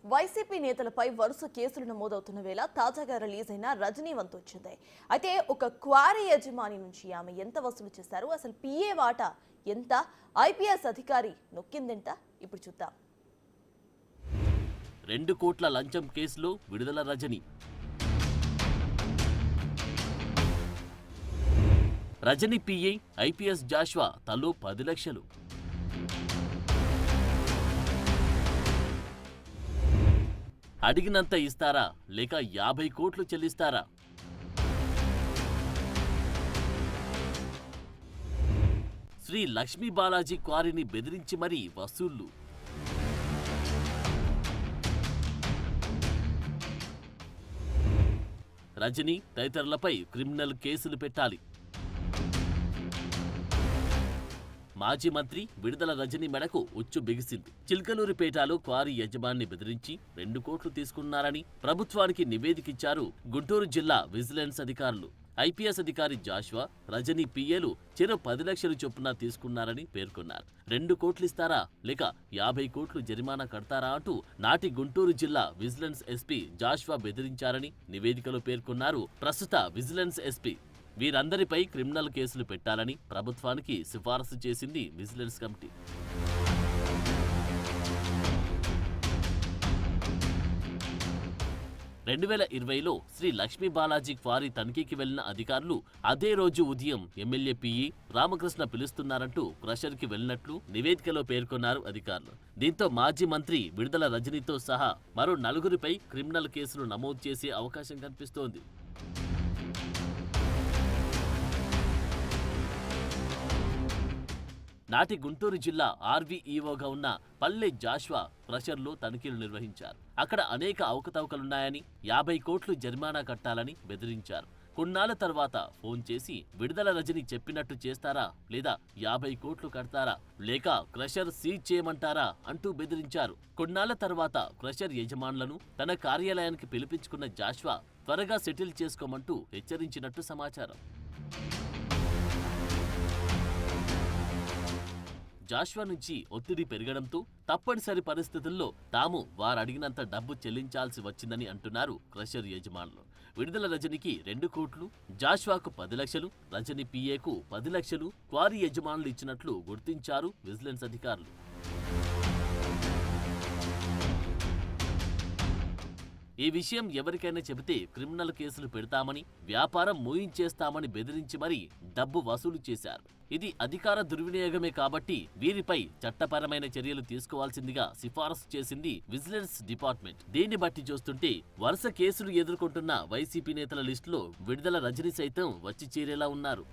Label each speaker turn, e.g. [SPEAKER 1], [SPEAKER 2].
[SPEAKER 1] YCP నేతలపై వరుస కేసులు నమోదవుతున్న వేళ తాజాగా రిలీజ్ అయిన రజనీ వంతు వచ్చింది. అయితే ఒక క్వారీ యజమాని నుంచి ఆమె ఎంత వసూలు చేశారు, అసలు పిఏ వాటా ఎంత, ఐపీఎస్ అధికారి నొక్కిందెంత, ఇప్పుడు చూద్దాం.
[SPEAKER 2] 2 కోట్ల లంచం కేసులో Vidadala Rajini. Rajini PA IPS Joshua తలో 10 లక్షలు. అడిగినంత ఇస్తారా లేక 50 కోట్లు చెల్లిస్తారా? శ్రీ లక్ష్మీ బాలాజీ క్వారీని బెదిరించి మరీ వసూళ్లు. రజనీ తదితరులపై క్రిమినల్ కేసులు పెట్టాలి. మాజీ మంత్రి విడుదల రజనీ మెడకు ఉచ్చు బిగిసింది. చిల్కలూరిపేటలో క్వారీ యజమాని బెదిరించి 2 కోట్లు తీసుకున్నారని ప్రభుత్వానికి నివేదికిచ్చారు గుంటూరు జిల్లా విజిలెన్స్ అధికారులు. ఐపీఎస్ అధికారి జాష్వా, రజనీ పిఏలు చెరో 10 లక్షలు చొప్పున తీసుకున్నారని పేర్కొన్నారు. 2 కోట్లిస్తారా లేక 50 కోట్లు జరిమానా కడతారా అంటూ నాటి గుంటూరు జిల్లా విజిలెన్స్ ఎస్పీ జాష్వా బెదిరించారని నివేదికలో పేర్కొన్నారు ప్రస్తుత విజిలెన్స్ ఎస్పీ. వీరందరిపై క్రిమినల్ కేసులు పెట్టాలని ప్రభుత్వానికి సిఫారసు చేసింది విజిలెన్స్ కమిటీ. రెండు 2020లో శ్రీ లక్ష్మీ బాలాజీ క్వారీ తనిఖీకి వెళ్లిన అధికారులు అదే రోజు ఉదయం ఎమ్మెల్యే పిఈ రామకృష్ణ పిలుస్తున్నారంటూ క్రషర్కి వెళ్లినట్లు నివేదికలో పేర్కొన్నారు అధికారులు. దీంతో మాజీ మంత్రి విడుదల రజనీతో సహా మరో 4గురిపై క్రిమినల్ కేసులు నమోదు చేసే అవకాశం కనిపిస్తోంది. నాటి గుంటూరు జిల్లా ఆర్వీఈఓగా ఉన్న పల్లె జాష్వా క్రషర్లో తనిఖీలు నిర్వహించారు. అక్కడ అనేక అవకతవకలున్నాయని 50 కోట్లు జరిమానా కట్టాలని బెదిరించారు. కొన్నాళ్ల తర్వాత ఫోన్ చేసి విడుదల రజనీ చెప్పినట్టు చేస్తారా లేదా 50 కోట్లు కడతారా లేక క్రషర్ సీజ్ చేయమంటారా అంటూ బెదిరించారు. కొన్నాళ్ల తర్వాత క్రషర్ యజమానులను తన కార్యాలయానికి పిలిపించుకున్న జాష్వా త్వరగా సెటిల్ చేసుకోమంటూ హెచ్చరించినట్టు సమాచారం. జాష్వా నుంచి ఒత్తిడి పెరగడంతో తప్పనిసరి పరిస్థితుల్లో తాము వారడిగినంత డబ్బు చెల్లించాల్సి వచ్చిందని అంటున్నారు క్రషర్ యజమానులు. విడుదల రజనీకి 2 కోట్లు, జాష్వాకు 10 లక్షలు, రజనీ పిఏకు 10 లక్షలు క్వారీ యజమానులు ఇచ్చినట్లు గుర్తించారు విజిలెన్స్ అధికారులు. ఈ విషయం ఎవరికైనా చెబితే క్రిమినల్ కేసులు పెడతామని, వ్యాపారం మూయించేస్తామని బెదిరించి మరీ డబ్బు వసూలు చేశారు. ఇది అధికార దుర్వినియోగమే కాబట్టి వీరిపై చట్టపరమైన చర్యలు తీసుకోవాల్సిందిగా సిఫారసు చేసింది విజిలెన్స్ డిపార్ట్మెంట్. దీన్ని బట్టి చూస్తుంటే వరుస కేసులు ఎదుర్కొంటున్న వైసీపీ నేతల లిస్టులో విడుదల రజనీ సైతం వచ్చి చేరేలా ఉన్నారు.